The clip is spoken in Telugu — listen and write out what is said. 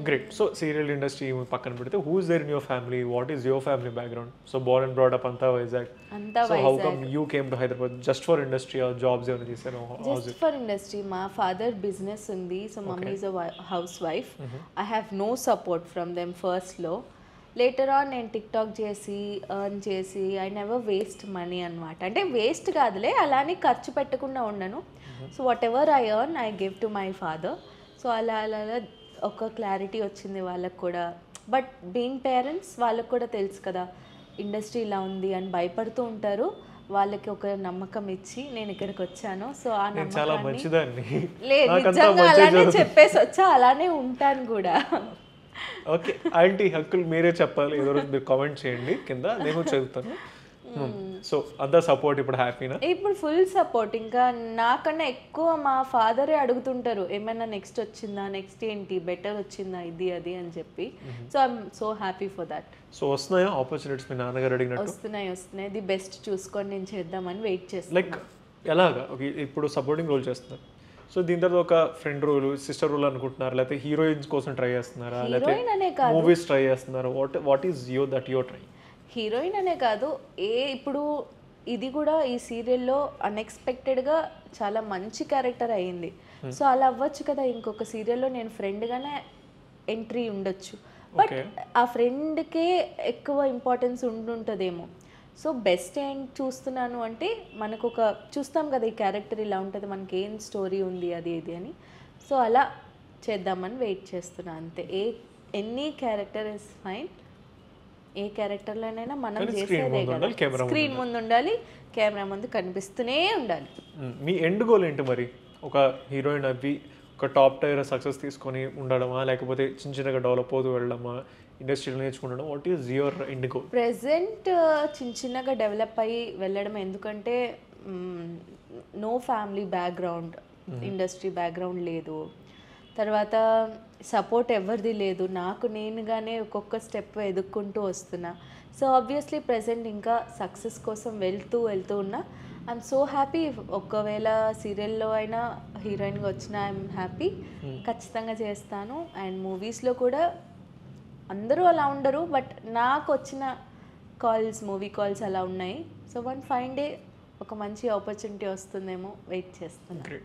గ్రేట్. సో సీరియల్ ఇండస్ట్రీ పక్కన పెడితే who is there in your family, what is your family background? So born and brought up అంతా వైజాగ్. అంతా so how come Vizag. You came to Hyderabad? Just for industry or jobs ఏమైనా చేశారు? Just for industry. మా ఫాదర్ బిజినెస్ ఉంది, so mummy is a housewife. I have no support from them ఫస్ట్లో. లేటర్ ఆన్ నేను టిక్టాక్ చేసి ఎర్న్ చేసి ఐ నెవర్ వేస్ట్ మనీ అనమాట. అంటే వేస్ట్ కాదులే, అలానే ఖర్చు పెట్టకుండా ఉండను. So what ever I earn I give to my father. So అలా అలా అలా ఒక క్లారిటీ వచ్చింది వాళ్ళకు కూడా. బట్ బీయింగ్ పేరెంట్స్ వాళ్ళకు కూడా తెలుసు కదా ఇండస్ట్రీ ఇలా ఉంది అని భయపడుతూ ఉంటారు. వాళ్ళకి ఒక నమ్మకం ఇచ్చి నేను ఇక్కడికి వచ్చాను. సో ఆ చాలా నమ్మకాన్ని మంచిదాన్ని. లేదు, నిజంగా అలానే చెప్పేసి వచ్చా, అలానే ఉంటాను కూడా. ఓకే ఆంటీ హక్కులు మీరే చెప్పాలి, ఏదో రోజు మీరు కామెంట్ చేయండి కింద, నేను చదువుతాను. సో అంతా సపోర్ట్ ఇప్పుడు హ్యాపీనా? ఇప్పుడు ఫుల్ సపోర్ట్. ఇంకా నాకన్నా ఎక్కువ మా ఫాదరే అడుగుతుంటారు ఏమైనా నెక్స్ట్ వచ్చిందా, నెక్స్ట్ ఏంటి బెటర్ వచ్చిందా, ఇది అది అని చెప్పి. So I'm so happy for that. So వస్తున్నాయా ఆపర్చునిటీస్ మీ నాన్నగారు అడిగినట్టు? వస్తున్నాయి. ది బెస్ట్ చూసుకొని నేను చేద్దామని వెయిట్ చేస్తాను. లైక్ ఎలాగా? ఇప్పుడు సపోర్టింగ్ రోల్ చేస్తున్నారు, సో దీని తర్వాత ఒక ఫ్రెండ్ రోల్, సిస్టర్ రోల్ అనుకుంటున్నారు, లేకపోతే హీరోయిన్స్ కోసం ట్రై చేస్తున్నారా, హీరోయిన్ అనే లేకపోతే కాదు, మూవీస్ ట్రై చేస్తున్నారా? What is that your try? Heroine అనే కాదు, ఇప్పుడు ఇది కూడా ఈ సీరియల్లో అన్ఎక్స్పెక్టెడ్గా చాలా మంచి క్యారెక్టర్ అయ్యింది. సో అలా అవ్వచ్చు కదా, ఇంకొక సీరియల్లో నేను ఫ్రెండ్గానే ఎంట్రీ ఉండొచ్చు. బట్ ఆ ఫ్రెండ్కే ఎక్కువ ఇంపార్టెన్స్ ఉంటుందేమో. సో బెస్ట్ ఏం చూస్తున్నాను అంటే మనకు ఒక చూస్తాం కదా ఈ క్యారెక్టర్ ఇలా ఉంటుంది, మనకి ఏం స్టోరీ ఉంది అది ఇది అని. సో అలా చేద్దామని వెయిట్ చేస్తున్నా అంతే. Any character is fine. ఏ క్యారెక్టర్లోనైనా మనం చేసేదే కదా, స్క్రీన్ ముందు ఉండాలి, కెమెరా ముందు కనిపిస్తూనే ఉండాలి. మీ ఎండ్ గోల్ ఏంటి మరి? ఒక హీరోయిన్ అవి ఒక టాప్ టైర్ సక్సెస్ తీసుకొని ఉండడమా, లేకపోతే చిన్న చిన్నగా డెవలప్ అవుతూ వెళ్ళడమా, ఇండస్ట్రీలో నేర్చుకుంటడం? What is your end goal? Present చిన్నగా డెవలప్ అయ్యి వెళ్ళడం. ఎందుకంటే no family background, industry background లేదు, తర్వాత సపోర్ట్ ఎవరిది లేదు, నాకు నేనుగానే ఒక్కొక్క స్టెప్ ఎదుక్కుంటూ వస్తున్నా. సో ఆబ్వియస్లీ ప్రెజెంట్ ఇంకా సక్సెస్ కోసం వెళ్తూ ఉన్నా. I'm so happy. ఒకవేళ సీరియల్లో అయినా హీరోయిన్గా వచ్చినా ఐఎమ్ హ్యాపీ. ఖచ్చితంగా చేస్తాను. అండ్ మూవీస్లో కూడా అందరూ అలా ఉండరు, బట్ నాకు వచ్చిన మూవీ కాల్స్ అలా ఉన్నాయి. సో వన్ ఫైన్ డే ఒక మంచి ఆపర్చునిటీ వస్తుందేమో వెయిట్ చేస్తున్నాను.